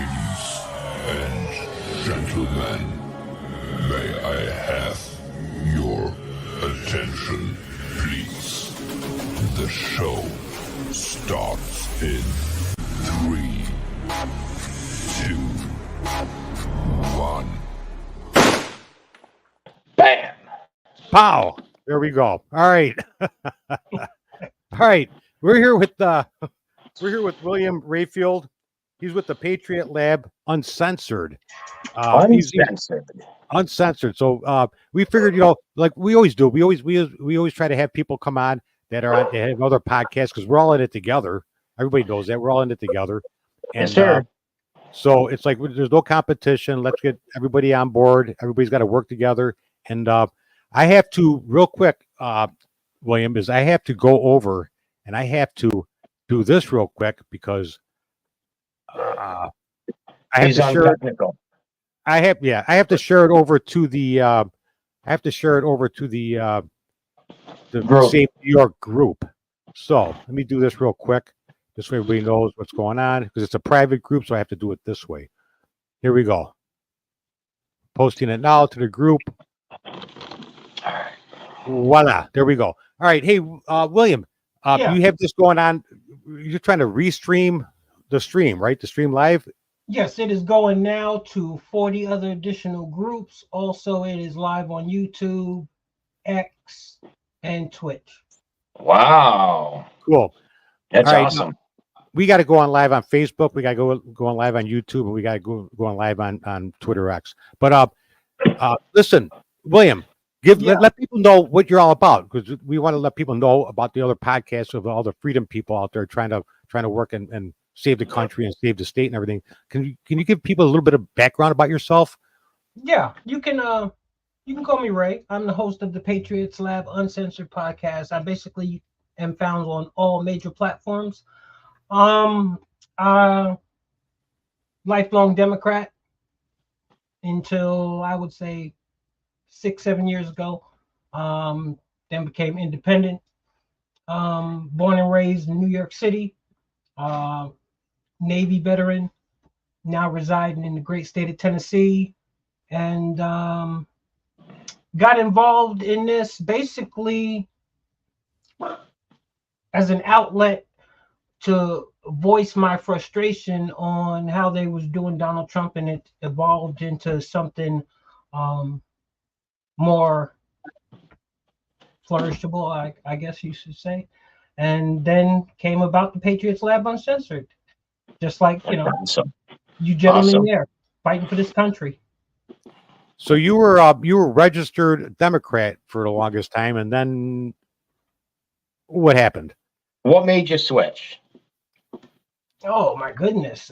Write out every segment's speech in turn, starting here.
Ladies and gentlemen, may I have your attention, please? The show starts in 3, 2, 1. Bam! Pow! There we go. All right. All right. We're here with William Rayfield. He's with the Patriot Lab Uncensored. He's uncensored. So we figured, like we always do, we always try to have people come on that are on, that have other podcasts, because we're all in it together. Everybody knows that we're all in it together. And Yes, sir. so it's like there's no competition. Let's get everybody on board. Everybody's got to work together. And I have to real quick, William, is I have to go over and I have to do this real quick because I have He's to on share. technical. I have to share it over to the. I have to share it over to the Group. Safe New York group. So let me do this real quick. This way everybody knows what's going on, because it's a private group, so I have to do it this way. Here we go. Posting it now to the group. Voila. There we go. All right. Hey, William, Yeah. you have this going on. You're trying to restream the stream, right? The stream live. Yes, it is going now to 40 other additional groups. Also, it is live on YouTube, X, and Twitch. Wow. Cool. That's All right, awesome. We got to go on live on Facebook. We got to go on live on YouTube, and we got to go on live on Twitter X. But listen, William, let people know what you're all about, because we want to let people know about the other podcasts of all the freedom people out there trying to work and save the country and save the state and everything. Can you give people a little bit of background about yourself? Yeah, you can call me Ray. I'm the host of the Patriot Lab Uncensored podcast. I basically am found on all major platforms. Lifelong Democrat until I would say 6-7 years ago. Then became independent. Born and raised in New York City. Navy veteran, now residing in the great state of Tennessee, and got involved in this basically as an outlet to voice my frustration on how they was doing Donald Trump, and it evolved into something more flourishable, I guess you should say, and then came about the Patriots Lab Uncensored. Just like, Awesome. you gentlemen Awesome. there fighting for this country. So you were registered Democrat for the longest time, and then what What made you switch? Oh my goodness.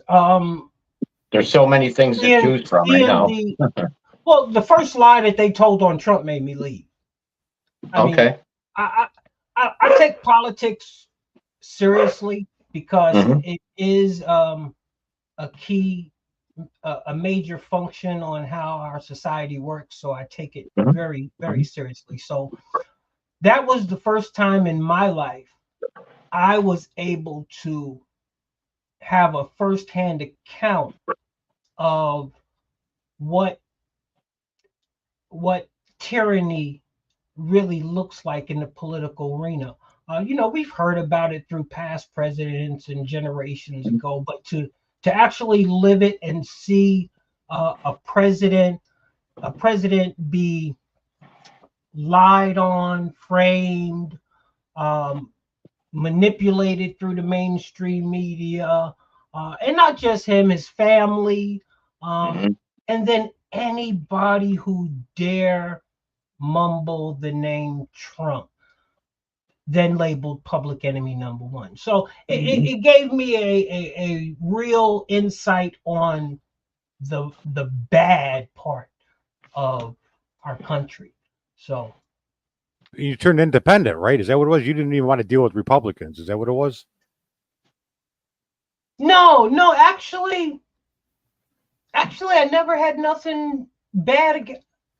There's so many things to choose from right now. Well, the first lie that they told on Trump made me leave. I mean, I take politics seriously because it is a key, a major function on how our society works. So I take it very, very seriously. So that was the first time in my life I was able to have a firsthand account of what tyranny really looks like in the political arena. We've heard about it through past presidents and generations ago, but to actually live it and see a president be lied on, framed, manipulated through the mainstream media, and not just him, his family, and then anybody who dare mumble the name Trump, then labeled public enemy number one. So it gave me a real insight on the bad part of our country. So you turned independent, right? Is that what it was? You didn't even want to deal with Republicans. Is that what it was? No, actually, I never had nothing bad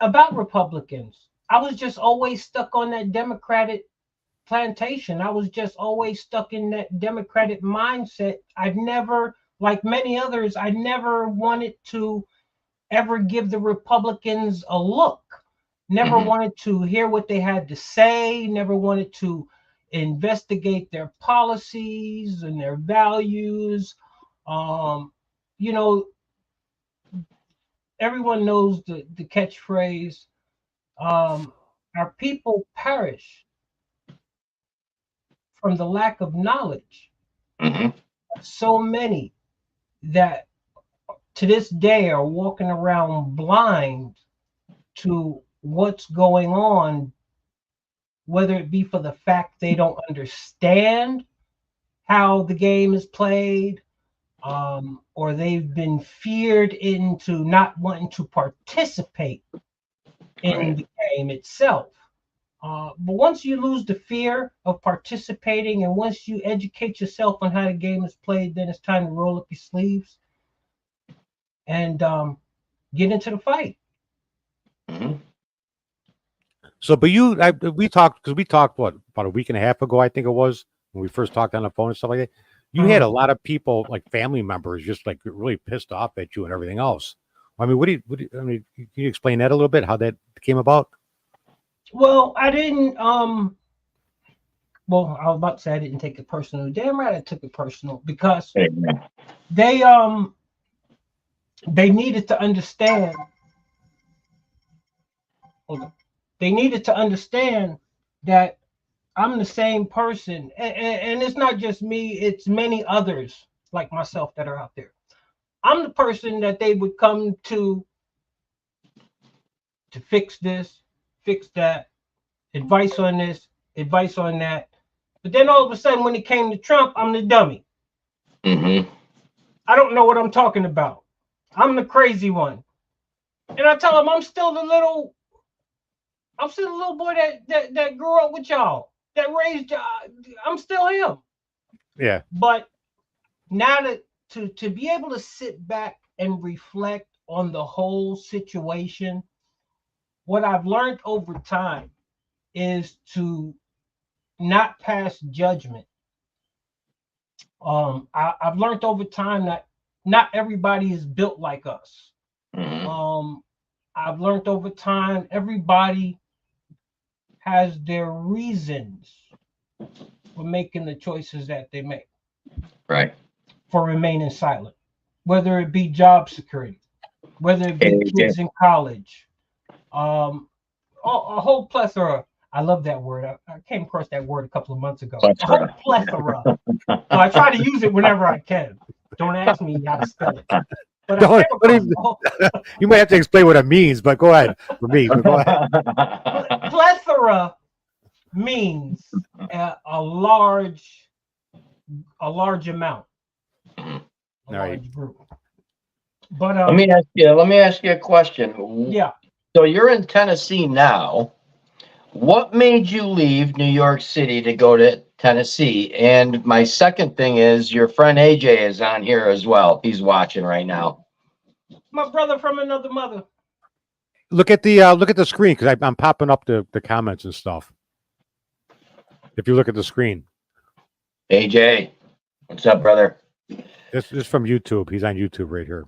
about Republicans. I was just always stuck on that Democratic plantation. I was just always stuck in that Democratic mindset. I've never like many others, I never wanted to ever give the Republicans a look. Never wanted to hear what they had to say, never wanted to investigate their policies and their values. You know, everyone knows the catchphrase, our people perish from the lack of knowledge. So many that to this day are walking around blind to what's going on, whether it be for the fact they don't understand how the game is played, or they've been feared into not wanting to participate in the game itself. But once you lose the fear of participating, and once you educate yourself on how the game is played, then it's time to roll up your sleeves and get into the fight. So, but we talked what, about a week and a half ago, I think it was, when we first talked on the phone and stuff like that. You had a lot of people, like family members, just like really pissed off at you and everything else. I mean, I mean, can you explain that a little bit, how that came about? Well, I didn't. Well, I was about to say I didn't take it personal. Damn right, I took it personal because they needed to understand. They needed to understand that I'm the same person, and it's not just me. It's many others like myself that are out there. I'm the person that they would come to fix this, fix that, advice on this, advice on that. But then all of a sudden, when it came to Trump, I'm the dummy. I don't know what I'm talking about. I'm the crazy one. And I tell them I'm still the little boy that grew up with y'all, that raised y'all. I'm still him. Yeah. But now to be able to sit back and reflect on the whole situation, what I've learned over time is to not pass judgment. I've learned over time that not everybody is built like us. I've learned over time everybody has their reasons for making the choices that they make. Right. For remaining silent, whether it be job security, whether it be kids in college, a whole plethora. I love that word. I came across that word a couple of months ago. A whole plethora. So I try to use it whenever I can. Don't ask me how to spell it. But you might have to explain what it means, but go ahead for me. But go ahead. Plethora means a large amount, a large group. But let me ask you a question. Yeah. So you're in Tennessee now. What made you leave New York City to go to Tennessee? And my second thing is, your friend AJ is on here as well. He's watching right now. My brother from another mother. Look at the screen, because I'm popping up the comments and stuff. If you look at the screen. AJ, what's up, brother? This is from YouTube. He's on YouTube right here.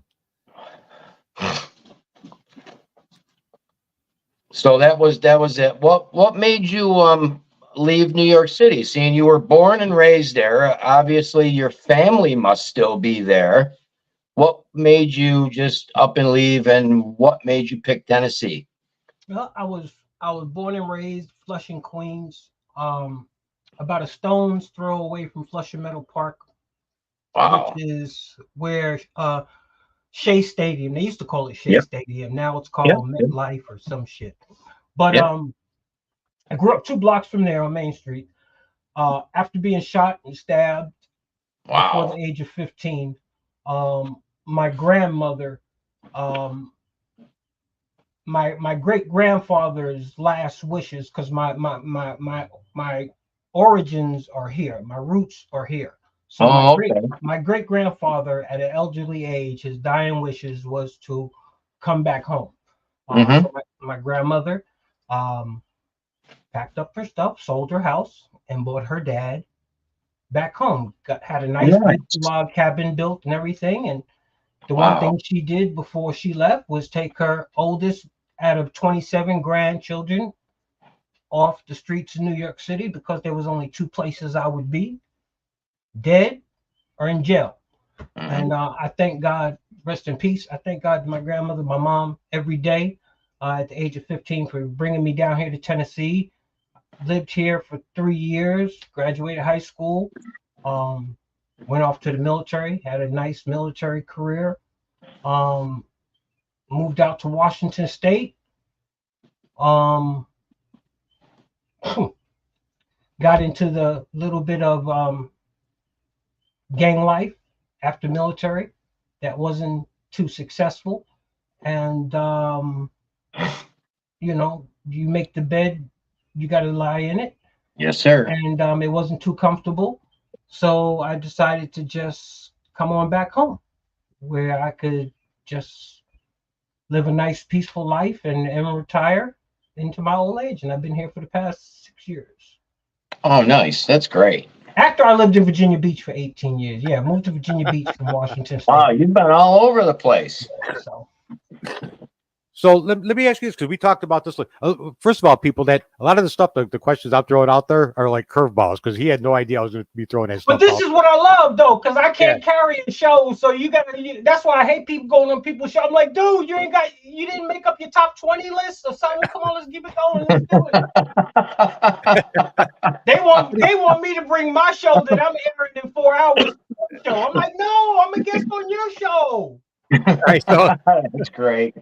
So that was it. What made you leave New York City? Seeing you were born and raised there, obviously your family must still be there. What made you just up and leave, and what made you pick Tennessee? Well, I was born and raised Flushing, Queens, about a stone's throw away from Flushing Meadow Park, which is where Shea Stadium. They used to call it Shea Stadium. Now it's called MetLife or some shit. But I grew up 2 blocks from there on Main Street. After being shot and stabbed before the age of 15, my grandmother, my great grandfather's last wishes, because my origins are here, my roots are here. So my great grandfather, at an elderly age, his dying wishes was to come back home. So my grandmother packed up her stuff, sold her house, and bought her dad back home. Had a nice log cabin built and everything. And the one thing she did before she left was take her oldest out of 27 grandchildren off the streets of New York City, because there was only two places I would be: dead or in jail. And I thank God, rest in peace. I thank God, my grandmother, my mom, every day at the age of 15 for bringing me down here to Tennessee. Lived here for 3 years, graduated high school, went off to the military, had a nice military career, moved out to Washington State, got into the little bit of gang life after military. That wasn't too successful. And, you know, you make the bed, you got to lie in it. Yes, sir. And it wasn't too comfortable. So I decided to just come on back home, where I could just live a nice, peaceful life and retire into my old age. And I've been here for the past 6 years. Oh, nice. That's great. After I lived in Virginia Beach for 18 years. Yeah, moved to Virginia Beach from Washington State. Wow, you've been all over the place. So let me ask you this, because we talked about this. First of all, people, that a lot of the stuff, the questions I'm throwing out there are like curveballs, because he had no idea I was going to be throwing that stuff. But this is what I love, though, because I can't carry a show. So you got to. That's why I hate people going on people's show. I'm like, dude, you didn't make up your top 20 list or something. Come on, let's keep it going. Let's do it. They want me to bring my show that I'm airing in 4 hours. Show. I'm like, no, I'm a guest on your show. All right, so that's great.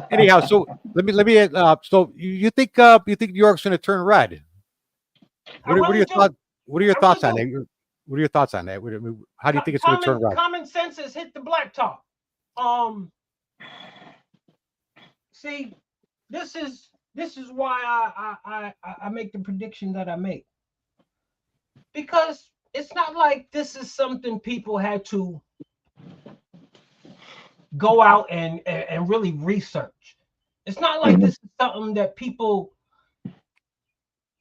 Anyhow, so let me. So you think New York's going to turn red? What are your thoughts? What are your thoughts on that? What are your thoughts on that? How do you think it's going to turn red? Common sense has hit the blacktop. See, this is why I make the prediction that I make, because it's not like this is something people had to go out and really research. It's not like this is something that people.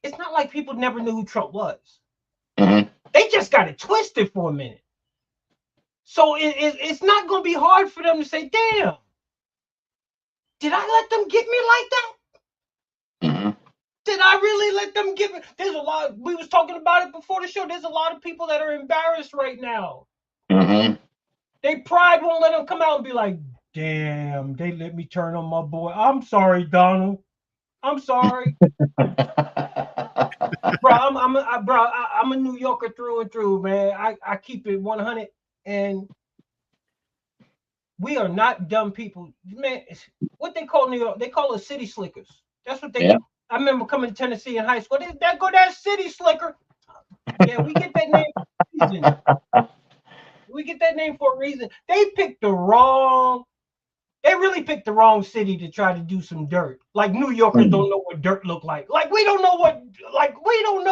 It's not like people never knew who Trump was. They just got it twisted for a minute. So it's not going to be hard for them to say, "Damn, did I let them get me like that? Did I really let them get me?" There's a lot. We was talking about it before the show. There's a lot of people that are embarrassed right now. Their pride won't let them come out and be like, "Damn, they let me turn on my boy. I'm sorry, Donald. I'm sorry." Bro, I'm a New Yorker through and through, man. I keep it 100, and we are not dumb people, man. What they call New York? They call us city slickers. That's what they. I remember coming to Tennessee in high school. That city slicker. Yeah, we get that name for a reason. We get that name for a reason. They really picked the wrong city to try to do some dirt. Like New Yorkers don't know what dirt look like. Like we don't know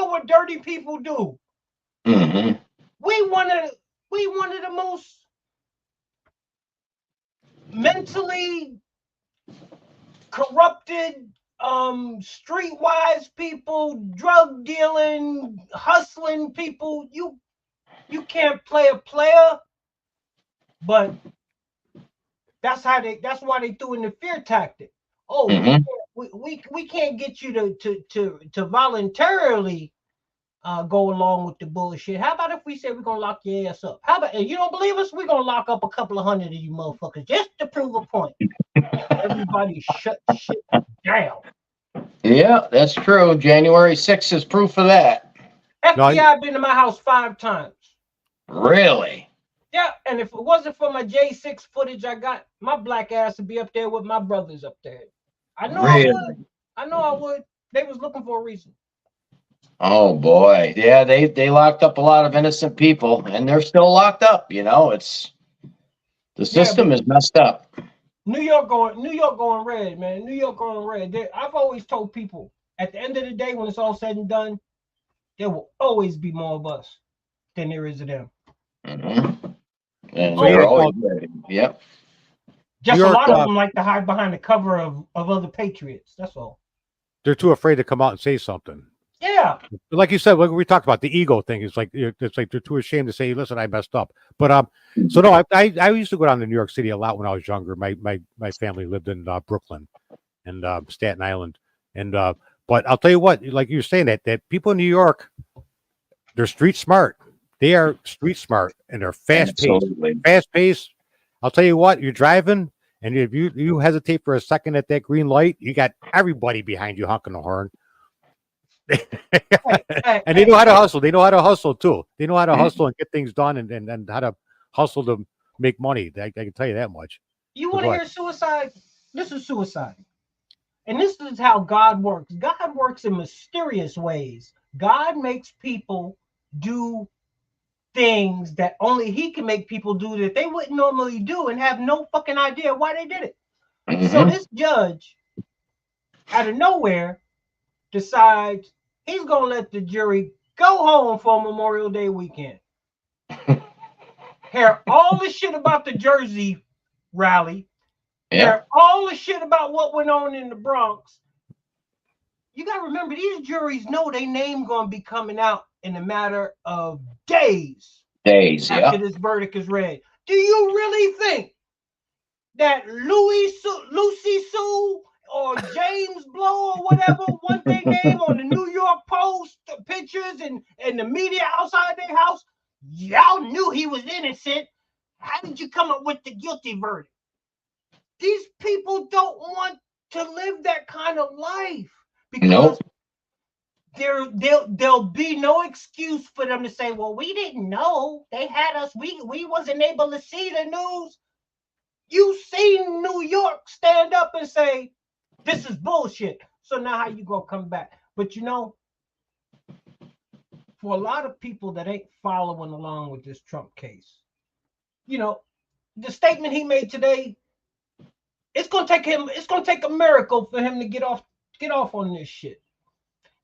what dirty people do. We one of the most mentally corrupted, streetwise people, drug dealing, hustling people. You can't play a player, but that's why they threw in the fear tactic. Oh, we can't get you to voluntarily go along with the bullshit. How about if we say we're gonna lock your ass up? How about, and you don't believe us? We're gonna lock up a couple of hundred of you motherfuckers just to prove a point. Everybody shut shit down. Yeah, that's true. January 6th is proof of that. FBI been to my house 5 times. Really? Yeah, and if it wasn't for my J6 footage I got, my black ass would be up there with my brothers up there. I know I would. They was looking for a reason. Oh boy. Yeah, they locked up a lot of innocent people, and they're still locked up, it's the system is messed up. New York going red, man. New York going red. I've always told people, at the end of the day, when it's all said and done, there will always be more of us than there is of them. And they're always ready. Yep. Just a lot of them like to hide behind the cover of other patriots. That's all. They're too afraid to come out and say something. Yeah. Like you said, like we talked about the ego thing. It's like they're too ashamed to say, "Listen, I messed up." But so no, I used to go down to New York City a lot when I was younger. My family lived in Brooklyn and Staten Island, and but I'll tell you what, like you're saying that people in New York, they're street smart. They are street smart and they're fast paced. Absolutely. Fast paced. I'll tell you what, you're driving, and if you hesitate for a second at that green light, you got everybody behind you honking the horn. And they know how to hustle. They know how to hustle too. They know how to hustle and get things done and how to hustle to make money. I can tell you that much. You want to hear suicide? This is suicide. And this is how God works. God works in mysterious ways. God makes people do things that only he can make people do that they wouldn't normally do and have no fucking idea why they did it. So this judge, out of nowhere, decides he's going to let the jury go home for Memorial Day weekend. Hear all the shit about the Jersey rally. Hear all the shit about what went on in the Bronx. You got to remember, these juries know their name going to be coming out in a matter of days. After this verdict is read. Do you really think that Lucy Sue or James Blow or whatever, what they name on the New York Post, the pictures and the media outside their house, y'all knew he was innocent? How did you come up with the guilty verdict? These people don't want to live that kind of life because there'll be no excuse for them to say, well, we didn't know. They had us. We wasn't able to see the news. You seen New York stand up and say, this is bullshit. So now how you gonna come back? But you know, for a lot of people that ain't following along with this Trump case, you know, the statement he made today, it's gonna take a miracle for him to get off on this shit.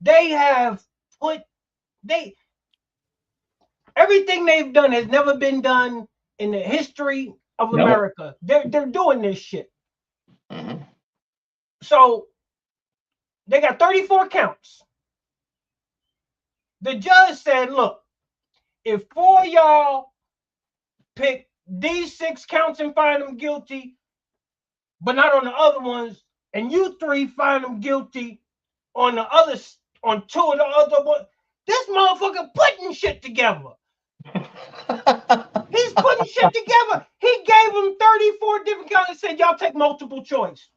They have everything they've done has never been done in the history of America. They're doing this shit. So they got 34 counts. The judge said, look, if 4 of y'all pick these 6 counts and find them guilty, but not on the other ones, and you 3 find them guilty on 2 of the other ones, this motherfucker putting shit together. He's putting shit together. He gave them 34 different counts and said, y'all take multiple choice.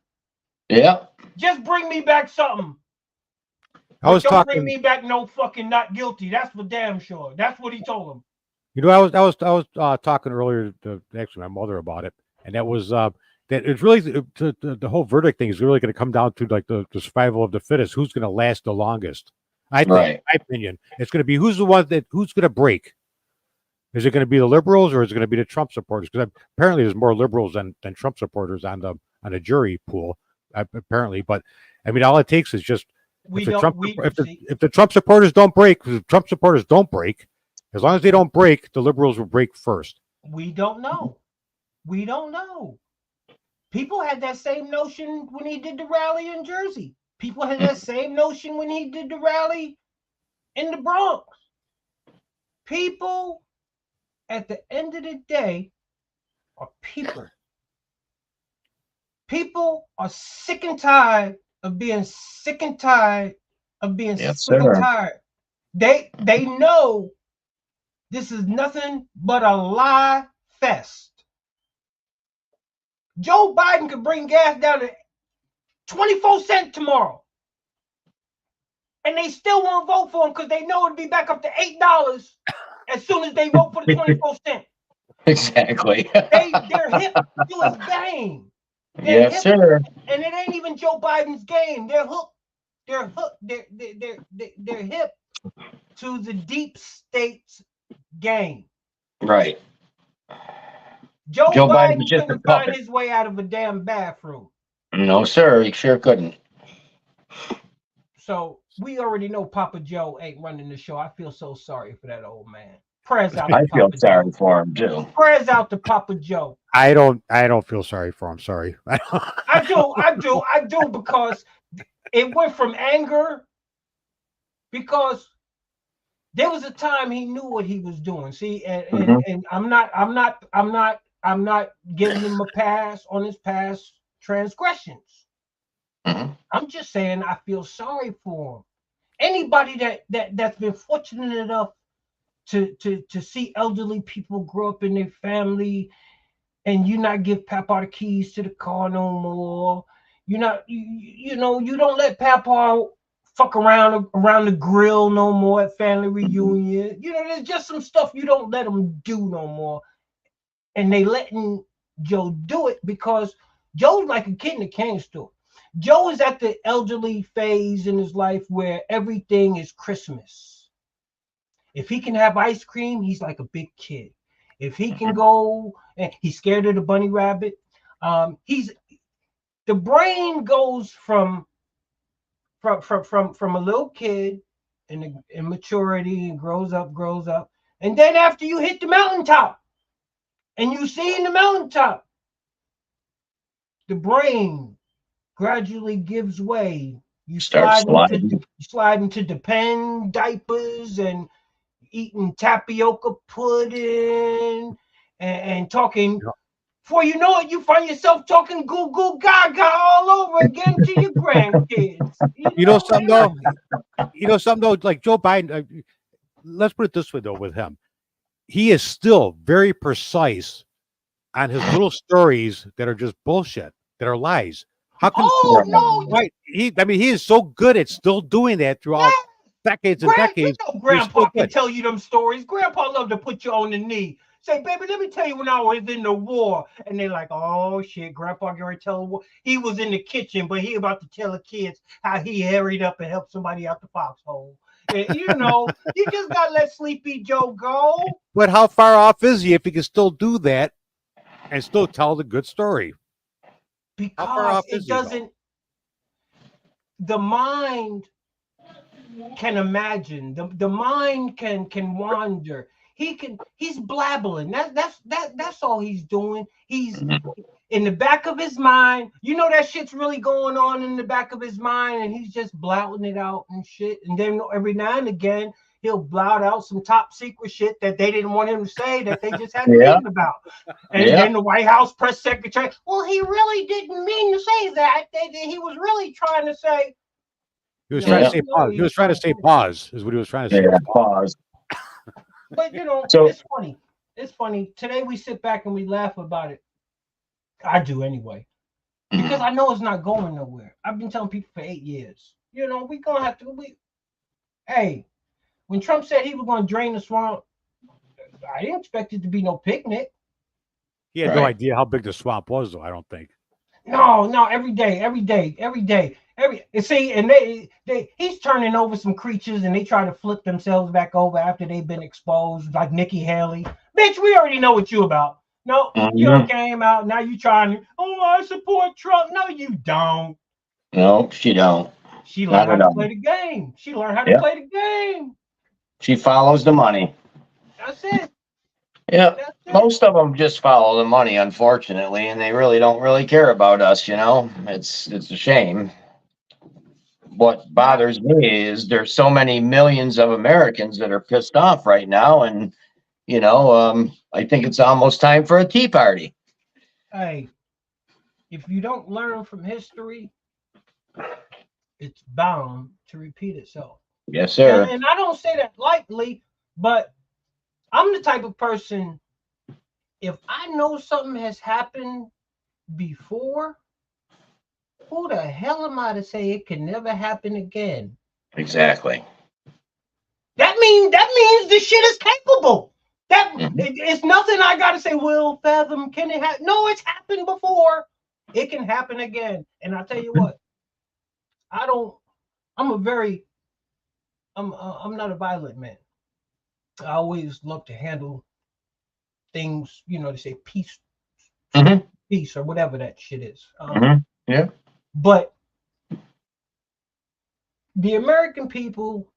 Yeah. Just bring me back something. Don't bring me back no fucking not guilty. That's for damn sure. That's what he told him. You know, I was talking earlier to actually my mother about it, and that was that it's really the whole verdict thing is really going to come down to like the survival of the fittest. Who's going to last the longest? I think, in my opinion, it's going to be who's going to break. Is it going to be the liberals or is it going to be the Trump supporters? Because apparently there's more liberals than Trump supporters on the jury pool. Apparently, but I mean, all it takes is just if the Trump supporters don't break, because the Trump supporters don't break, as long as they don't break, the liberals will break first. We don't know. People had that same notion when he did the rally in Jersey. People had that same notion when he did the rally in the Bronx. People, at the end of the day, are people. People are sick and tired of being sick and tired of being sick and tired. They know this is nothing but a lie fest. Joe Biden could bring gas down to 24 cents tomorrow. And they still won't vote for him because they know it'll be back up to $8 as soon as they vote for the 24 cents. Exactly. They're hip to his game. Yes, sir. And it ain't even Joe Biden's game. They're hooked. They're hooked. They're hip to the deep state's game. Right. Joe Biden just couldn't find his way out of a damn bathroom. No, sir. He sure couldn't. So we already know Papa Joe ain't running the show. I feel so sorry for that old man. Prayers out. I feel sorry for him too. Prayers out to Papa Joe. I don't feel sorry for him. Sorry. I do because it went from anger because there was a time he knew what he was doing. See, and I'm not giving him a pass on his past transgressions. I'm just saying I feel sorry for him. Anybody that's been fortunate enough to see elderly people grow up in their family, and you not give Papa the keys to the car no more. You don't let Papa fuck around the grill no more at family reunion. There's just some stuff you don't let them do no more, and they letting Joe do it because Joe's like a kid in a candy store. Joe is at the elderly phase in his life where everything is Christmas. If he can have ice cream, he's like a big kid. If he can go, he's scared of the bunny rabbit. The brain goes from a little kid in immaturity and grows up. And then after you hit the mountaintop and you see in the mountaintop, the brain gradually gives way. You slide into Depend diapers and eating tapioca pudding and talking. Before you know it, you find yourself talking goo goo gaga all over again to your grandkids. You know something though, like Joe Biden. Let's put it this way though, with him, he is still very precise on his little stories that are just bullshit, that are lies. How can? Oh no! Right? He is so good at still doing that throughout decades and decades. Grandpa can tell you them stories. Grandpa loved to put you on the knee. Say, baby, let me tell you when I was in the war. And they're like, oh shit, Grandpa gonna tell the war. He was in the kitchen, but he about to tell the kids how he hurried up and helped somebody out the foxhole. And, you just gotta let Sleepy Joe go. But how far off is he if he can still do that and still tell the good story? Because it doesn't. The mind can imagine. The mind can wander. He's blabbling. That's all he's doing. He's in the back of his mind. That shit's really going on in the back of his mind, and he's just blouting it out and shit. And then every now and again, he'll blout out some top secret shit that they didn't want him to say that they just had to read about. And then the White House press secretary, well, he really didn't mean to say that. He was really trying to say. He was trying to say pause. He was trying to say pause, is what he was trying to say. Yeah, pause. But it's funny. It's funny. Today we sit back and we laugh about it. I do anyway. Because I know it's not going nowhere. I've been telling people for 8 years. We're gonna have to hey, when Trump said he was gonna drain the swamp, I didn't expect it to be no picnic. He had no idea how big the swamp was, though, I don't think. No, every day. See, and he's turning over some creatures, and they try to flip themselves back over after they've been exposed, like Nikki Haley. Bitch, we already know what you about. No, you came out. Now you trying to. Oh, I support Trump. No, you don't. No, she don't. She learned how to play the game. She learned how to play the game. She follows the money. That's it. Yeah, most of them just follow the money, unfortunately, and they don't really care about us. It's a shame. What bothers me is there's so many millions of Americans that are pissed off right now, and I think it's almost time for a tea party. Hey, if you don't learn from history, it's bound to repeat itself. Yes, sir. And I don't say that lightly, but I'm the type of person, if I know something has happened before, who the hell am I to say it can never happen again? Exactly. That means the shit is capable. It's nothing I gotta say, well, fathom, can it happen? No, it's happened before. It can happen again. And I'll tell you what, I'm not a violent man. I always love to handle things, they say peace or whatever that shit is. Yeah. But the American people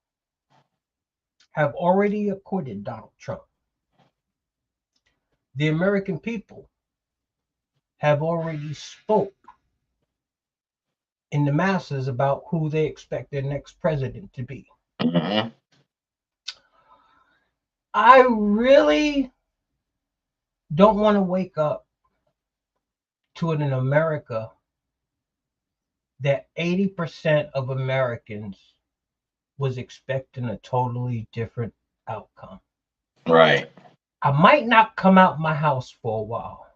have already acquitted Donald Trump. The American people have already spoke in the masses about who they expect their next president to be. Mm-hmm. I really don't want to wake up to it in America that 80% of Americans was expecting a totally different outcome. Right. I might not come out my house for a while.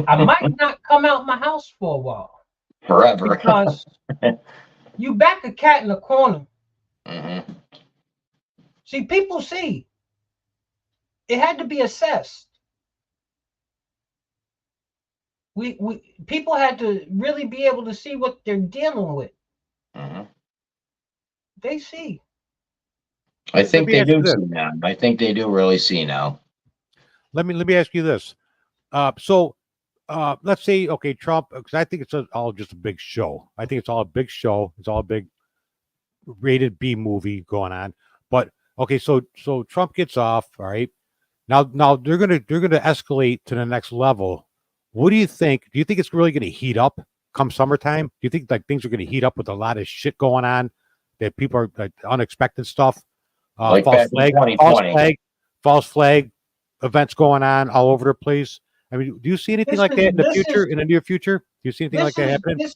I might not come out my house for a while. Forever. Because you back a cat in the corner. Mm-hmm. See, people see. It had to be assessed. We people had to really be able to see what they're dealing with. Mm-hmm. They see. I think they do see now. I think they do really see now. Let me ask you this. So let's say, okay, Trump, because I think it's all just a big show. I think it's all a big show. It's all a big rated B movie going on. But okay, so Trump gets off. All right. Now they're gonna escalate to the next level. What do you think? Do you think it's really gonna heat up come summertime? Do you think like things are gonna heat up with a lot of shit going on, that people are like unexpected stuff? Like back in 2020. False flag events going on all over the place. I mean, do you see anything like that in the future, in the near future? Do you see anything like that happening? This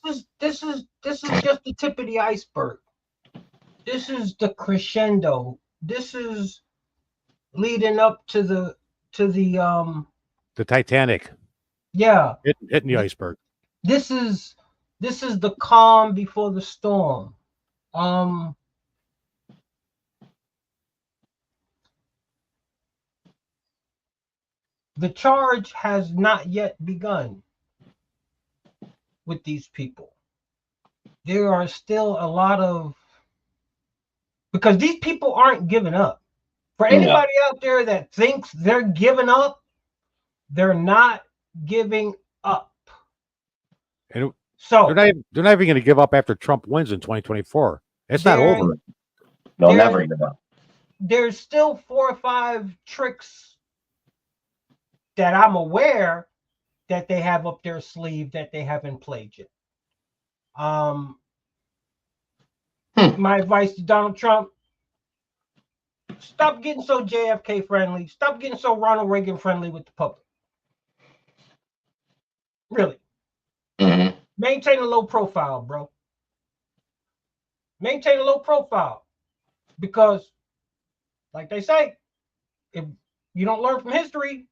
is just the tip of the iceberg. This is the crescendo. This is leading up to the Titanic. Yeah. Hitting the iceberg. This is the calm before the storm. The charge has not yet begun with these people. There are still a lot of, because these people aren't giving up. For anybody out there that thinks they're giving up, they're not giving up. And so they're not even going to give up after Trump wins in 2024. It's not over. They'll never give up. There's still 4 or 5 tricks that I'm aware that they have up their sleeve that they haven't played yet. My advice to Donald Trump: stop getting so JFK friendly. Stop getting so Ronald Reagan friendly with the public. Really. Mm-hmm. Maintain a low profile, bro. Maintain a low profile. Because, like they say, if you don't learn from history,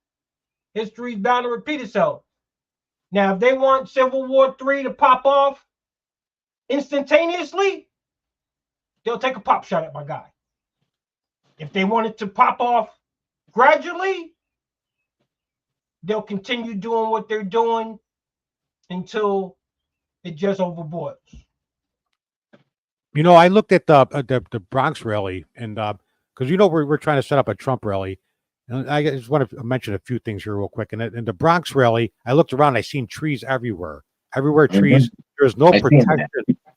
history's bound to repeat itself. Now, if they want Civil War III to pop off instantaneously, they'll take a pop shot at my guy. If they want it to pop off gradually, they'll continue doing what they're doing until it just overboards. You know, I looked at the Bronx rally, and because we're trying to set up a Trump rally, and I just want to mention a few things here real quick. And in the Bronx rally, I looked around, I seen trees everywhere, trees. There's no protection.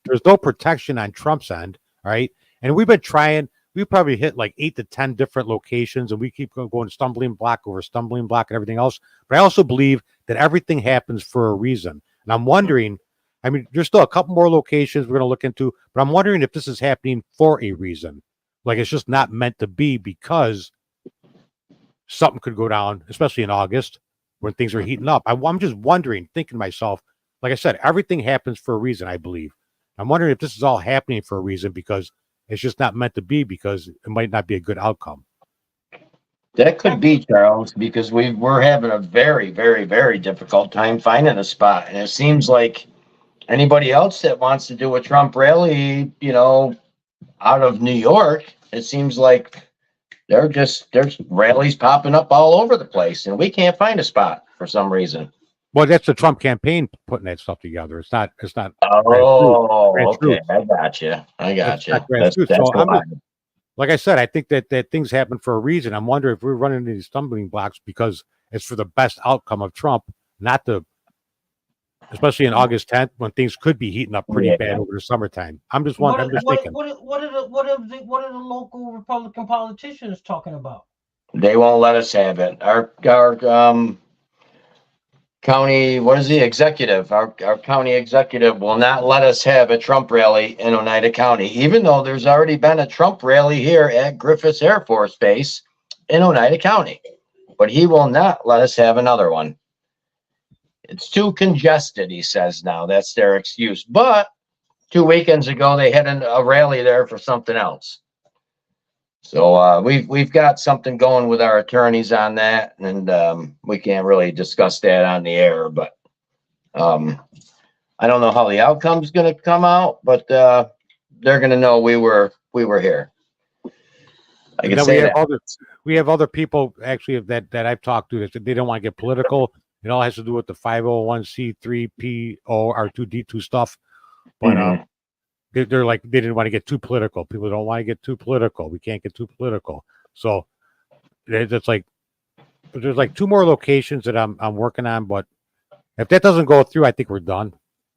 There's no protection on Trump's end, right? And we've been trying. We probably hit like 8 to 10 different locations, and we keep going stumbling block over stumbling block and everything else. But I also believe that everything happens for a reason. And I'm wondering, I mean, there's still a couple more locations we're going to look into, but I'm wondering if this is happening for a reason. Like it's just not meant to be, because something could go down, especially in August when things are heating up. I'm just wondering, thinking to myself, like I said, everything happens for a reason, I believe. I'm wondering if this is all happening for a reason, because it's just not meant to be, because it might not be a good outcome. That could be, Charles, because we're having a very, very, very difficult time finding a spot. And it seems like anybody else that wants to do a Trump rally, out of New York, it seems like there's rallies popping up all over the place, and we can't find a spot for some reason. Well, that's the Trump campaign putting that stuff together. It's not. Oh, okay. I got you. That's so like I said, I think that things happen for a reason. I'm wondering if we're running into these stumbling blocks because it's for the best outcome of Trump, not especially in August 10th when things could be heating up pretty bad over the summertime. I'm just wondering. What are the local Republican politicians talking about? They won't let us have it. county, what is the executive? Our county executive will not let us have a Trump rally in Oneida County, even though there's already been a Trump rally here at Griffiths Air Force Base in Oneida County. But he will not let us have another one. It's too congested, he says now. That's their excuse. But 2 weekends ago, they had a rally there for something else. So we've got something going with our attorneys on that, and we can't really discuss that on the air. But I don't know how the outcome's going to come out, but they're going to know we were here. I can say that. We have other people actually that I've talked to that they don't want to get political. It all has to do with the 501c3 POR2D2 stuff, but they're like they didn't want to get too political. People don't want to get too political. We can't get too political. So it's like, but there's like 2 more locations that I'm working on. But if that doesn't go through, I think we're done.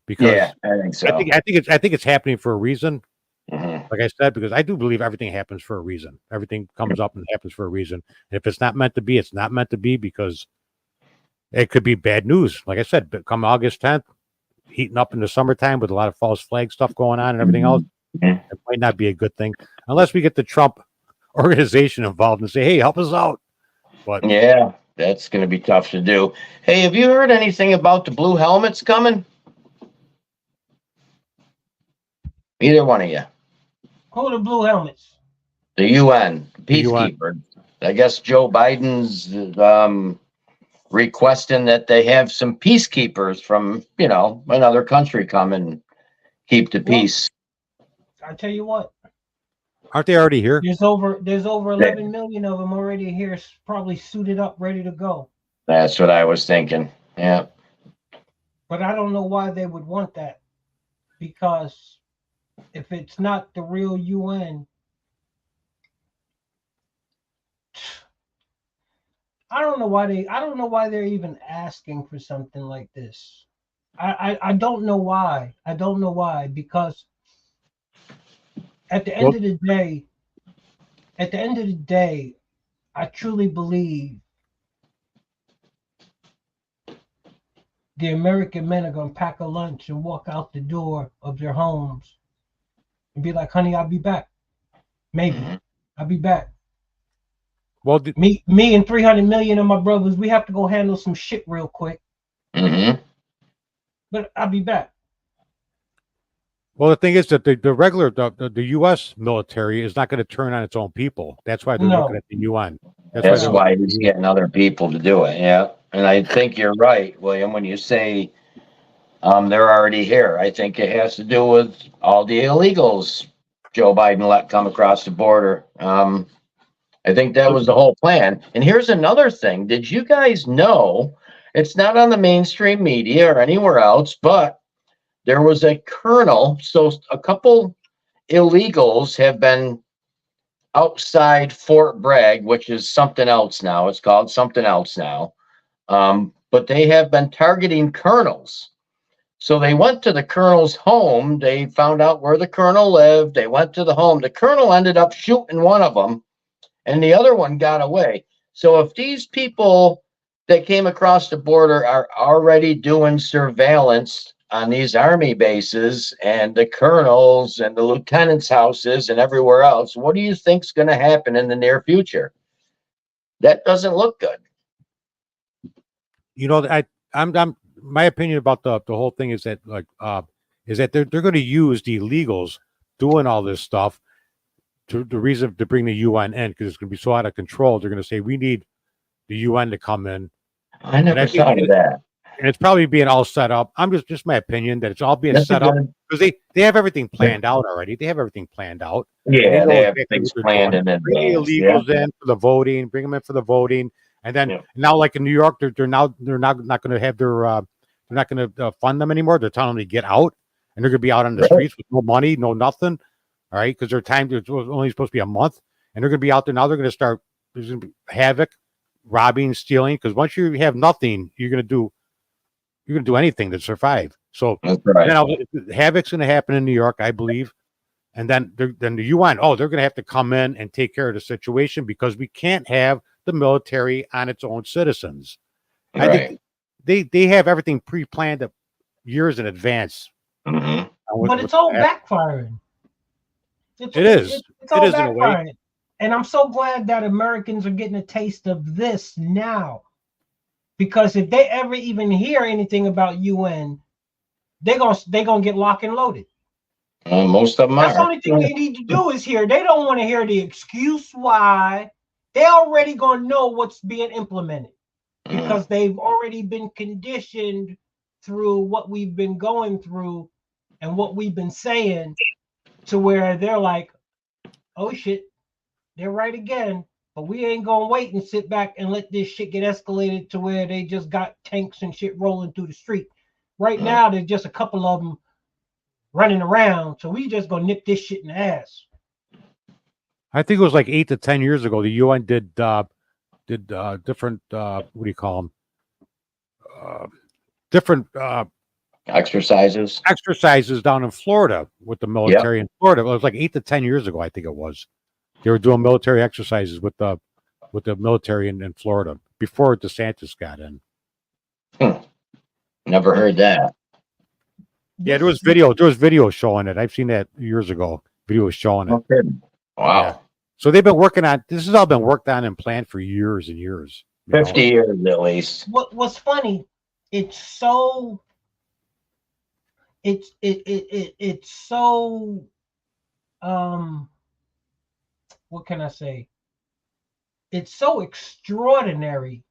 Because yeah, I think so. I think it's happening for a reason. Like I said, because I do believe everything happens for a reason. Everything comes up and happens for a reason. And if it's not meant to be, it's not meant to be, because it could be bad news. Like I said, but come August 10th, heating up in the summertime with a lot of false flag stuff going on and everything else, it might not be a good thing unless we get the Trump organization involved and say, hey, help us out. But yeah, that's going to be tough to do. Hey, have you heard anything about the blue helmets coming? Either one of you. Who are the blue helmets? The UN, peacekeeper. I guess Joe Biden's requesting that they have some peacekeepers from, another country come and keep the peace. I tell you what. Aren't they already here? There's over 11 million of them already here, probably suited up, ready to go. That's what I was thinking. Yeah. But I don't know why they would want that, because if it's not the real UN, I don't know why they're even asking for something like this. I don't know why. I don't know why, because at the end of the day, I truly believe the American men are going to pack a lunch and walk out the door of their homes and be like, honey, I'll be back. Maybe. I'll be back. Well, me and 300 million of my brothers, we have to go handle some shit real quick. But I'll be back. Well, the thing is that the regular, the U.S. military is not going to turn on its own people. That's why they're looking at the UN. That's why he's getting other people to do it. Yeah. And I think you're right, William, when you say they're already here. I think it has to do with all the illegals Joe Biden let come across the border. I think that was the whole plan. And here's another thing. Did you guys know, it's not on the mainstream media or anywhere else, but there was a colonel. So a couple illegals have been outside Fort Bragg, which is something else now. It's called something else now. But they have been targeting colonels. So they went to the colonel's home. They found out where the colonel lived. They went to the home. The colonel ended up shooting one of them, and the other one got away. So if these people that came across the border are already doing surveillance on these army bases and the colonels and the lieutenants' houses and everywhere else, what do you think's going to happen in the near future? That doesn't look good. I'm my opinion about the whole thing is that they're going to use the illegals doing all this stuff to the reason to bring the UN in, because it's going to be so out of control. They're going to say we need the UN to come in. I never thought of that. And it's probably being all set up. I'm just my opinion that it's all being set up because they have everything planned out already. They have everything planned out. Yeah, they have things planned in advance. Bring the illegals in for the voting. Bring them in for the voting, and then now, like in New York, they're not going to have their they're not going to fund them anymore. They're telling them to get out, and they're going to be out on the streets with no money, no nothing. All right, because their time is only supposed to be a month, and they're going to be out there now. They're going to start. There's going to be havoc, robbing, stealing. Because once you have nothing, you're going to do anything to survive. So havoc's going to happen in New York, I believe, and then the UN. Oh, they're going to have to come in and take care of the situation because we can't have the military on its own citizens. I think they have everything pre-planned years in advance. Mm-hmm. But it's all backfiring. It's all backfiring. And I'm so glad that Americans are getting a taste of this now. Because if they ever even hear anything about UN, they're gonna get locked and loaded. Most of them That's the only thing they need to do is hear. They don't want to hear the excuse why. They already gonna know what's being implemented because they've already been conditioned through what we've been going through and what we've been saying to where they're like, oh shit, they're right again. But we ain't gonna wait and sit back and let this shit get escalated to where they just got tanks and shit rolling through the street. Right now, there's just a couple of them running around, so we just gonna nip this shit in the ass. I think it was like 8 to 10 years ago. The UN did different what do you call them? Different exercises down in Florida with the military in Florida. It was like 8 to 10 years ago, I think it was. They were doing military exercises with the military in Florida before DeSantis got in. Never heard that. Yeah, there was video showing it. I've seen that years ago. Video showing it. Okay. Wow. Yeah. So they've been working on this. Has all been worked on and planned for years and years. 50 years at least. What's funny? It's so. It's so. What can I say? It's so extraordinary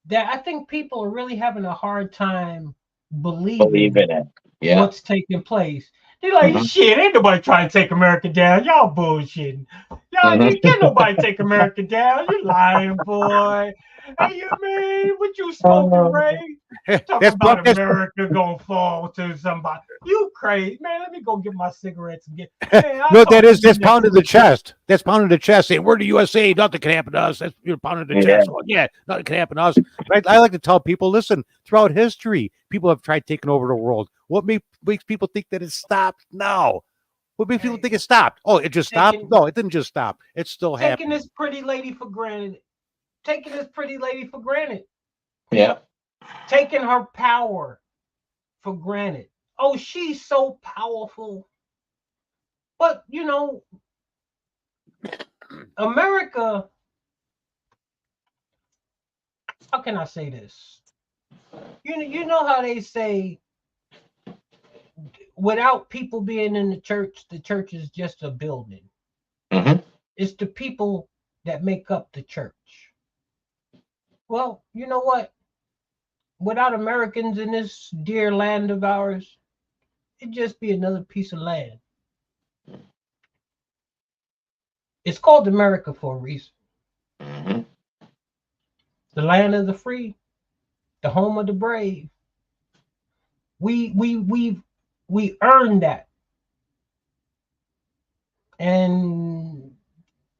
that I think people are really having a hard time believing in it. Yeah. What's taking place. They're like, shit, ain't nobody trying to take America down. Y'all bullshitting. Y'all can't nobody take America down. You lying, boy. Hey, you mean what you smoking, Ray? Talking about America gonna fall to somebody. You crazy, man. Let me go get my cigarettes and get. No, that's pounding the chest. That's pounding the chest, saying we're the USA, nothing can happen to us. That's you're pounding the chest. Oh, yeah, nothing can happen to us. But I like to tell people, listen, throughout history, people have tried taking over the world. What makes people think that it stopped now? What makes people think it stopped? Oh, it just stopped? No, it didn't just stop. It's still happening. Taking this pretty lady for granted. Yeah. Taking her power for granted. Oh, she's so powerful. But, America, how can I say this? You know how they say, without people being in the church is just a building. Mm-hmm. It's the people that make up the church. Well, you know what? Without Americans in this dear land of ours, it'd just be another piece of land. It's called America for a reason. Mm-hmm. The land of the free, the home of the brave. We earned that. And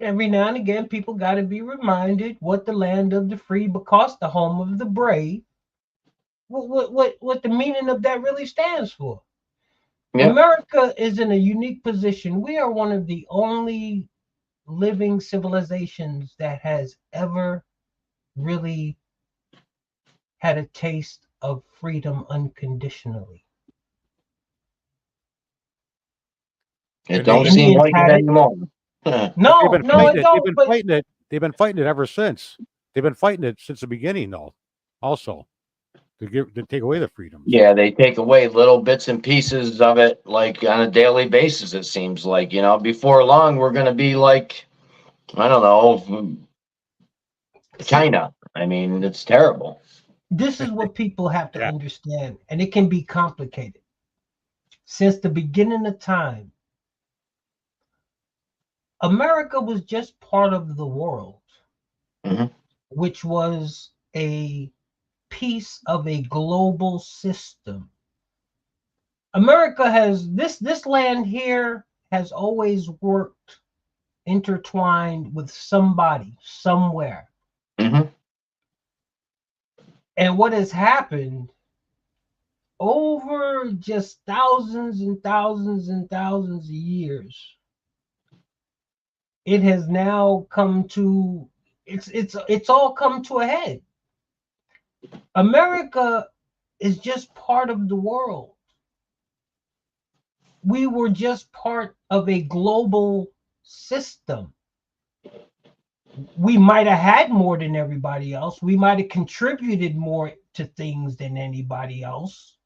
every now and again, people got to be reminded what the land of the free, because the home of the brave, what the meaning of that really stands for. Yeah. America is in a unique position. We are one of the only living civilizations that has ever really had a taste of freedom unconditionally. It don't seem like it anymore. No, it don't. They've been fighting it ever since. They've been fighting it since the beginning, though. Also, to take away the freedoms. Yeah, they take away little bits and pieces of it, like on a daily basis. It seems like, before long we're going to be like, I don't know, China. I mean, it's terrible. This is what people have to understand, and it can be complicated. Since the beginning of time, America was just part of the world, which was a piece of a global system. America has this land here has always worked intertwined with somebody somewhere. And what has happened over just thousands and thousands and thousands of years, it has now come to it's all come to a head. America is just part of the world. We were just part of a global system. We might have had more than everybody else. We might have contributed more to things than anybody else.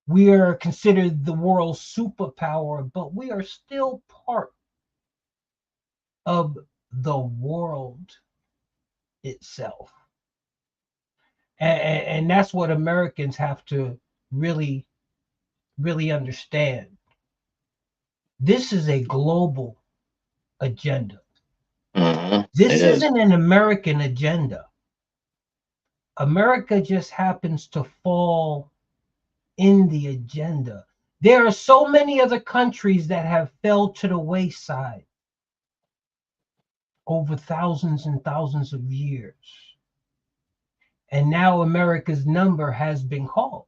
We are considered the world's superpower, but we are still part of the world itself. And that's what Americans have to really understand. This is a global agenda. This isn't an American agenda. America just happens to fall in the agenda. There are so many other countries that have fell to the wayside over thousands and thousands of years. And now America's number has been called.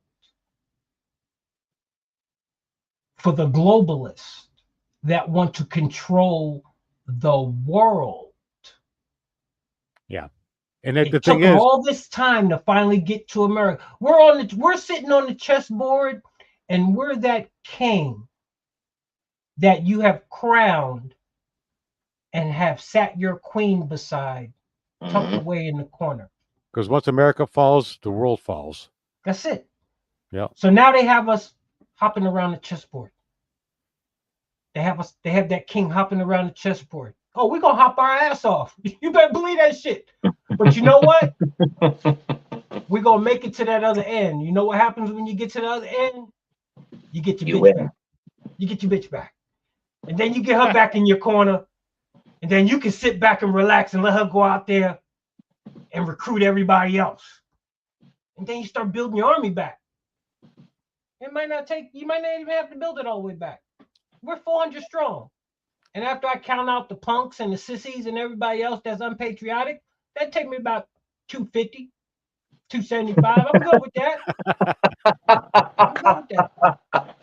For the globalists that want to control the world. Yeah. And the It thing took is, all this time to finally get to America. We're sitting on the chessboard, and we're that king that you have crowned and have sat your queen beside, tucked away in the corner. Because once America falls, the world falls. That's it. Yeah. So now they have us hopping around the chessboard. They have that king hopping around the chessboard. Oh, we're gonna hop our ass off. You better believe that shit. But you know what? We're gonna make it to that other end. You know what happens when you get to the other end? You get your bitch back. You get your bitch back. And then you get her back in your corner. And then you can sit back and relax and let her go out there and recruit everybody else. And then you start building your army back. You might not even have to build it all the way back. We're 400 strong. And after I count out the punks and the sissies and everybody else that's unpatriotic, that'd take me about 250, 275. I'm good with that. I'm good with that.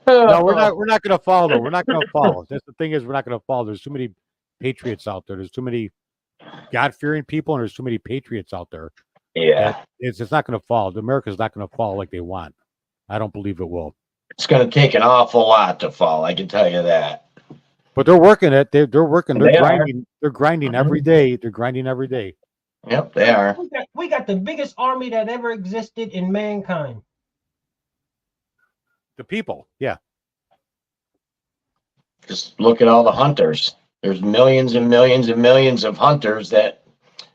No, we're not gonna fall though. We're not gonna fall. That's the thing is we're not gonna fall. There's too many patriots out there. There's too many God-fearing people, and there's too many patriots out there. Yeah. It's not gonna fall. America's not gonna fall like they want. I don't believe it will. It's gonna take an awful lot to fall, I can tell you that. But they're working it. They're working. They're They grinding. They're grinding every day. They're grinding every day. Yep, they are. We got the biggest army that ever existed in mankind. The people, yeah. Just look at all the hunters. There's millions and millions and millions of hunters that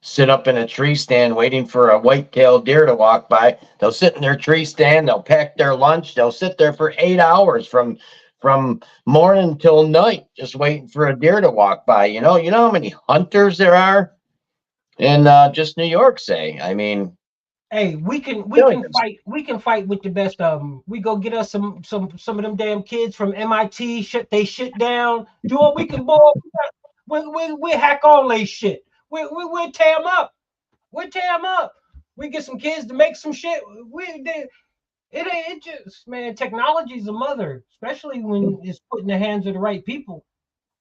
sit up in a tree stand waiting for a white-tailed deer to walk by. They'll sit in their tree stand. They'll pack their lunch. They'll sit there for 8 hours from morning till night, just waiting for a deer to walk by. You know how many hunters there are in just New York, say. I mean, hey, we can fight with the best of them. We go get us some of them damn kids from MIT, shut they shit down, do what we can, boy. We hack all they shit. We'll tear them up. We'll tear them up. We get some kids to make some shit. It just, man, technology's a mother, especially when it's put in the hands of the right people.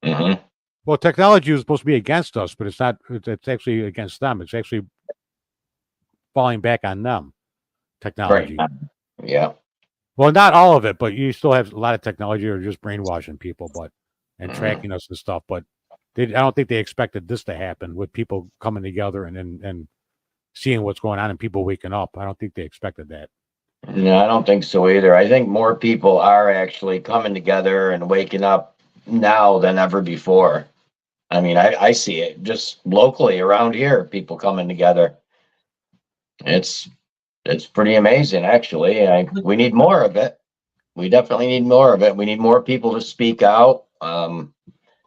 Mm-hmm. Well, technology is supposed to be against us, but it's not. It's actually against them. It's actually falling back on them. Technology. Right. Yeah. Well, not all of it, but you still have a lot of technology that are just brainwashing people, and tracking us and stuff. But I don't think they expected this to happen with people coming together and seeing what's going on and people waking up. I don't think they expected that. No, I don't think so either. I think more people are actually coming together and waking up now than ever before. I mean, I see it just locally around here, people coming together. It's pretty amazing, actually. We need more of it. We definitely need more of it. We need more people to speak out.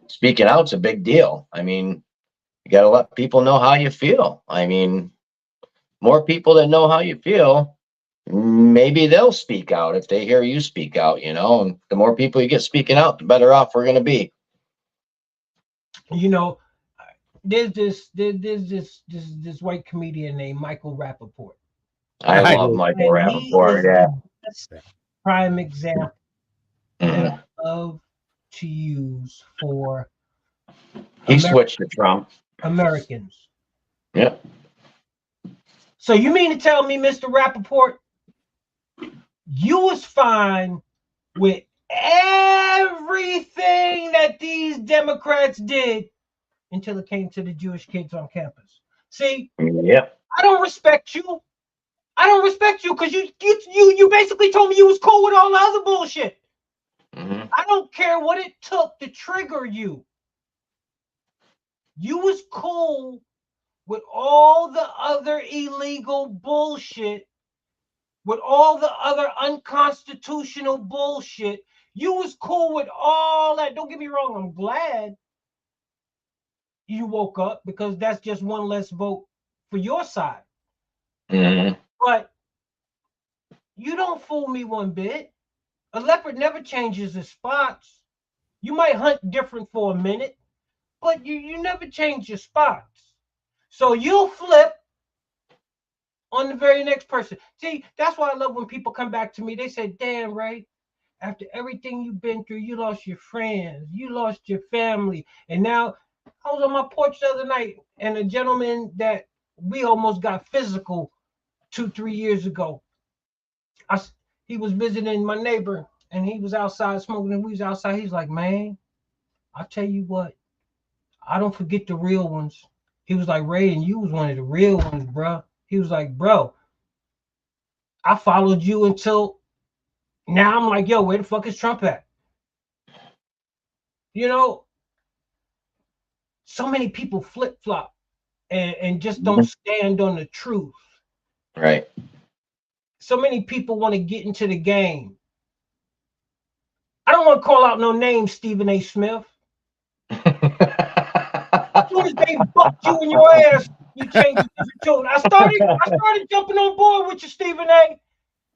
Speaking out's a big deal. I mean, you got to let people know how you feel. I mean, more people that know how you feel, maybe they'll speak out if they hear you speak out, and the more people you get speaking out, the better off we're going to be. There's this white comedian named Michael Rappaport. I love Michael Rappaport. Yeah. Prime example that I love to use for he switched to Trump. Americans. Yeah. So you mean to tell me, Mr. Rappaport, you was fine with everything that these Democrats did until it came to the Jewish kids on campus? See, Yep. I don't respect you. I don't respect you because you basically told me you was cool with all the other bullshit. Mm-hmm. I don't care what it took to trigger you. You was cool with all the other illegal bullshit, with all the other unconstitutional bullshit. You was cool with all that. Don't get me wrong. I'm glad you woke up because that's just one less vote for your side. Mm-hmm. But you don't fool me one bit. A leopard never changes his spots. You might hunt different for a minute, but you never change your spots. So you'll flip on the very next person. See, that's why I love when people come back to me. They say, damn, Ray, after everything you've been through, you lost your friends, you lost your family. And now I was on my porch the other night, and a gentleman that we almost got physical 2-3 years ago. He was visiting my neighbor, and he was outside smoking, and we was outside. He's like, man, I tell you what, I don't forget the real ones. He was like, Ray, and you was one of the real ones, bro. He was like, bro, I followed you until now. I'm like, yo, where the fuck is Trump at? You know, so many people flip-flop and just don't stand on the truth. Right. So many people want to get into the game. I don't want to call out no names, Stephen A. Smith. As soon as they bucked you in your ass, you changed a different tune. I started jumping on board with you, Stephen A.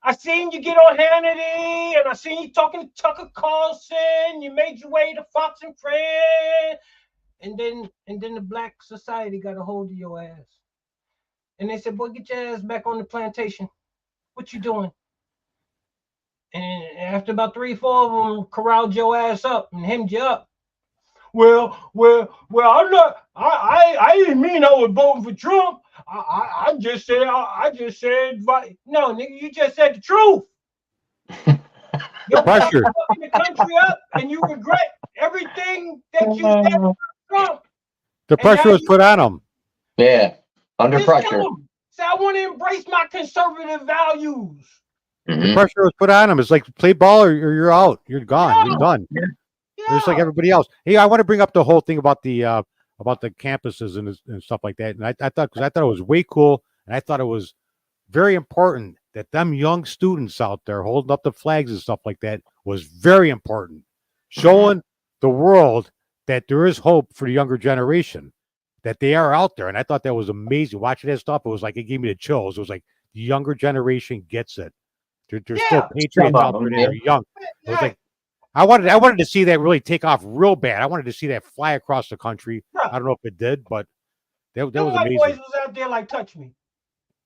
I seen you get on Hannity, and I seen you talking to Tucker Carlson. You made your way to Fox and Friends, and then the Black Society got a hold of your ass, and they said, "Boy, get your ass back on the plantation. What you doing?" And after about 3-4 of them corralled your ass up and hemmed you up. Well, I'm not. I didn't mean I was voting for Trump. I just said. No, nigga, you just said the truth. You're fucking the country up, and you regret everything that you said about Trump. The pressure was put on him. Yeah, under pressure. Say, I want to embrace my conservative values. The pressure was put on him. It's like play ball or you're out. You're gone. Yeah. You're done. Yeah. Just like everybody else. Hey, I want to bring up the whole thing about the campuses and stuff like that. And I thought it was way cool, and I thought it was very important that them young students out there holding up the flags and stuff like that was very important, showing the world that there is hope for the younger generation, that they are out there. And I thought that was amazing. Watching that stuff, it was like it gave me the chills. It was like the younger generation gets it. There's still patriots out there that are young. It was like I wanted to see that really take off real bad. I wanted to see that fly across the country. I don't know if it did, but that was amazing. Boys was out there like, touch me.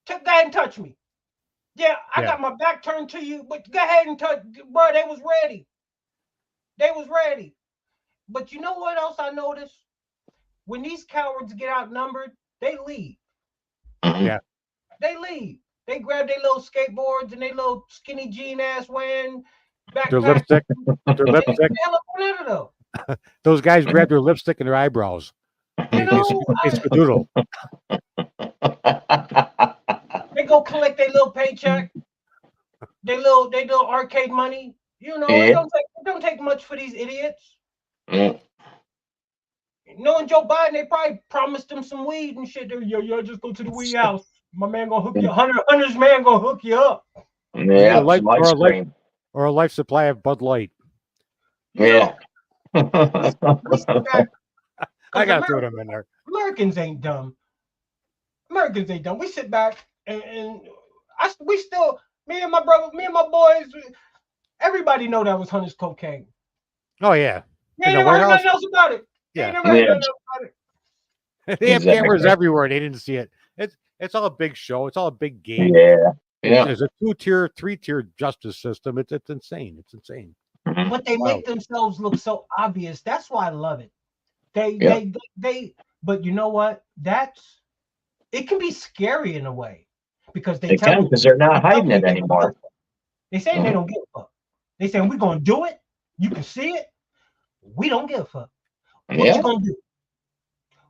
Go ahead and touch me. Yeah, I got my back turned to you, but go ahead and touch. Bro, they was ready. But you know what else I noticed? When these cowards get outnumbered, they leave. Yeah. They leave. They grab their little skateboards and their little skinny jean ass wearing backpack. Their lipstick. Those guys grab their lipstick and their eyebrows. You know, they go collect their little paycheck, their little arcade money. You know, it don't take much for these idiots. Knowing Joe Biden, they probably promised them some weed and shit. Yo, just go to the weed house. My man gonna hook you. Hunter's man gonna hook you up. Yeah, or a life supply of Bud Light. Yeah. We sit back, I gotta throw them in there. Americans ain't dumb. We sit back and we still, me and my boys, everybody know that was Hunter's cocaine. Oh yeah. They never heard nothing else about it. They have cameras everywhere. They didn't see it. It's all a big show. It's all a big game. Yeah. There's a 2-tier, 3-tier justice system. It's insane. It's insane. But they make themselves look so obvious. That's why I love it. They but you know what? It can be scary in a way. because they can, because they're not hiding it anymore. They saying they don't give a fuck. They saying we're gonna do it. You can see it. We don't give a fuck. What you gonna do?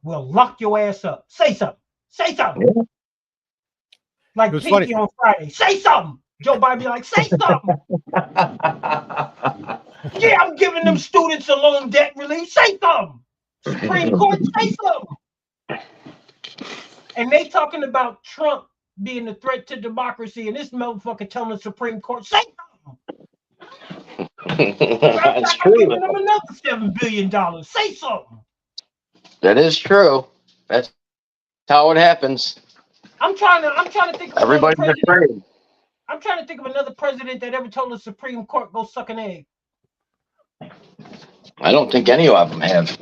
We'll lock your ass up. Say something. Say something. Yeah. Like Pinky funny. On Friday. Say something. Joe Biden be like, say something. Yeah, I'm giving them students a loan debt relief. Say something. Supreme Court, say something. And they talking about Trump being a threat to democracy, and this motherfucker telling the Supreme Court, say something. That's true. Giving them another $7 billion. Say something. That is true. That's how it happens. I'm trying to think of everybody's afraid. I'm trying to think of another president that ever told the Supreme Court go suck an egg. I don't think any of them have.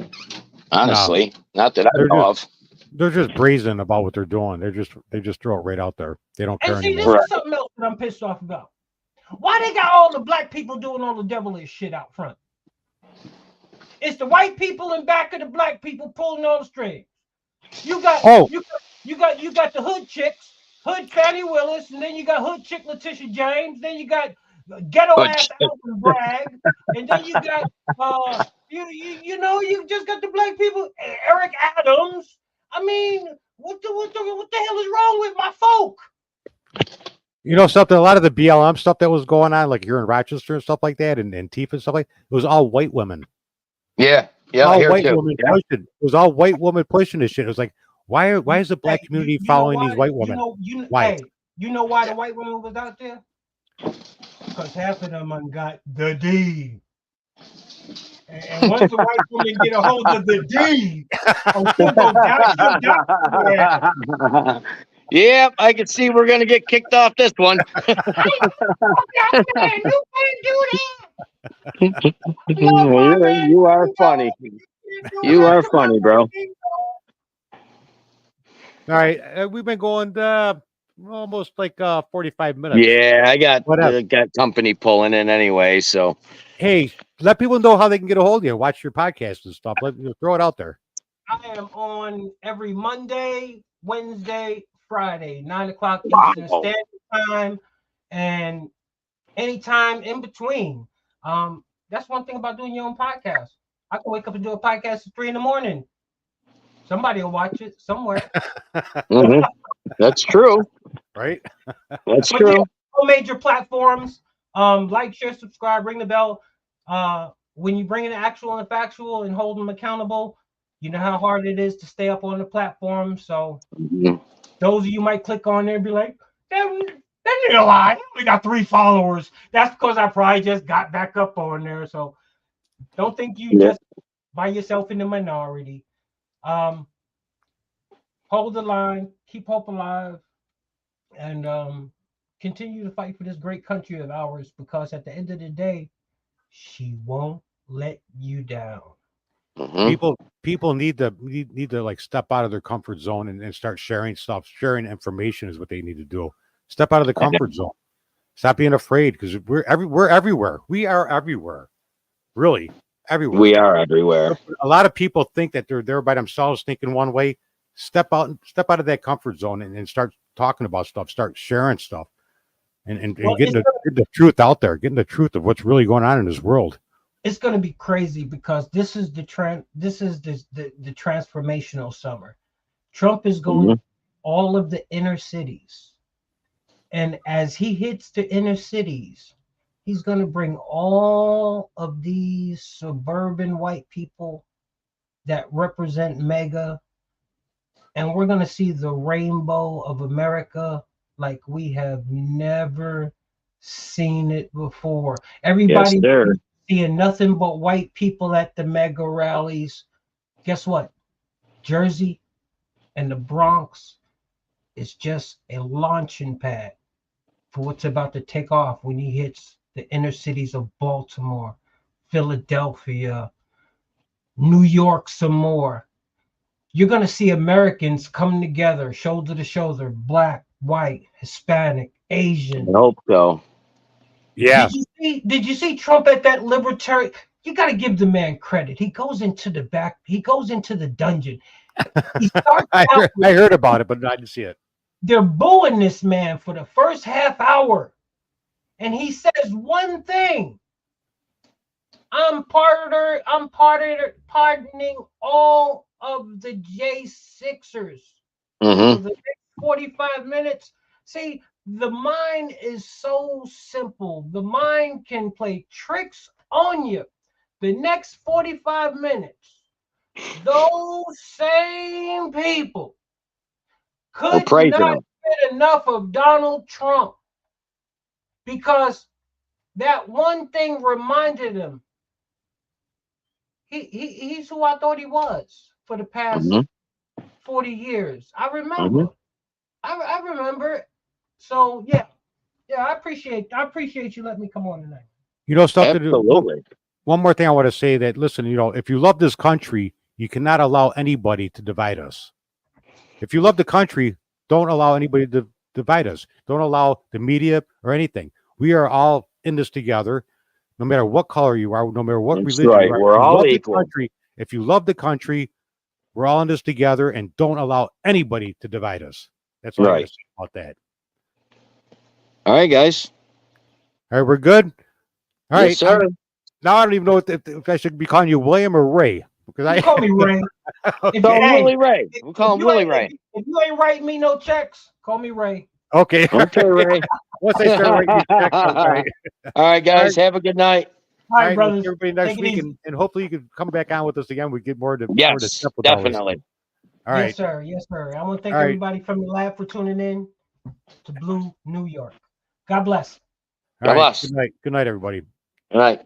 Honestly, not that I know of. They're just brazen about what they're doing. They just throw it right out there. They don't care anymore. This is something else that I'm pissed off about. Why they got all the black people doing all the devilish shit out front? It's the white people in back of the black people pulling all the strings. You got the hood chicks, Hood Fannie Willis, and then you got hood chick Letitia James, then you got ghetto ass Alvin Bragg, and then you got you just got the black people, Eric Adams. I mean, what the hell is wrong with my folk? You know something? A lot of the BLM stuff that was going on, like here in Rochester and stuff like that, and Antifa and stuff like that, it was all white women. Yeah. All white women pushing. It was all white women pushing this shit. It was like, why is the black community following these white women? Why? Hey, you know why the white women was out there? Because half of them got the deed. And once the white woman get a hold of the deed, yep, I can see we're gonna get kicked off this one. You can't do that. You are funny. You are funny, bro. All right, we've been going almost like 45 minutes. Yeah, I got company pulling in anyway. So, hey, let people know how they can get a hold of you, watch your podcast and stuff. Throw it out there. I am on every Monday, Wednesday, Friday, 9 o'clock Eastern Standard Time, and anytime in between. That's one thing about doing your own podcast. I can wake up and do a podcast at 3 a.m. Somebody will watch it somewhere. Mm-hmm. That's true. Right? That's true. Yeah, all major platforms. Like, share, subscribe, ring the bell. When you bring in the actual and factual and hold them accountable, you know how hard it is to stay up on the platform. So those of you might click on there and be like, that ain't a lie. We got 3 followers. That's because I probably just got back up on there. So don't think you just by yourself in the minority. Hold the line, keep hope alive, and continue to fight for this great country of ours, because at the end of the day, she won't let you down. Mm-hmm. People need to like step out of their comfort zone and start sharing stuff. Sharing information is what they need to do. Step out of the comfort zone. Stop being afraid, because we're everywhere. We are everywhere. Really, everywhere. We are everywhere. A lot of people think that they're there by themselves, thinking one way. Step out of that comfort zone and start talking about stuff. Start sharing stuff, and getting the truth out there. Getting the truth of what's really going on in this world. It's going to be crazy, because this is the transformational summer. Trump is going all of the inner cities, and as he hits the inner cities, he's going to bring all of these suburban white people that represent MAGA, and we're going to see the rainbow of America like we have never seen it before. Everybody seeing nothing but white people at the MAGA rallies. Guess what? Jersey and the Bronx is just a launching pad for what's about to take off when he hits the inner cities of Baltimore, Philadelphia, New York, some more. You're going to see Americans come together, shoulder to shoulder, black, white, Hispanic, Asian. I hope so. Yeah. Did you see Trump at that libertarian? You got to give the man credit. He goes into the back. He goes into the dungeon. He starts I heard about it, but I didn't see it. They're booing this man for the first half hour. And he says one thing. I'm pardoning all of the J6ers for the next 45 minutes. See, the mind is so simple. The mind can play tricks on you. The next 45 minutes, those same people could not get enough of Donald Trump because that one thing reminded them he's who I thought he was for the past 40 years. I remember. I remember. So yeah, I appreciate you letting me come on tonight. You know, something. Absolutely. One more thing I want to say that, listen, you know, if you love this country, you cannot allow anybody to divide us. If you love the country, don't allow anybody to divide us. Don't allow the media or anything. We are all in this together, no matter what color you are, no matter what religion you are. We're all equal. If you love the country, we're all in this together, and don't allow anybody to divide us. That's all I got to say about that. All right, guys. All right, we're good. All right, sir. Now I don't even know if I should be calling you William or Ray. Because you call me Ray. Call Willie Ray. We'll call him Willie Ray. If you ain't writing me no checks, call me Ray. Okay. Okay, Ray. Once I start writing checks, all right, guys. Have a good night. All right, brothers. Everybody next week, and hopefully you can come back on with us again. We get more to definitely. All right. Yes, sir. Yes, sir. I want to thank everybody from the lab for tuning in to Blue New York. God bless. God bless. Good night. Good night, everybody. Good night.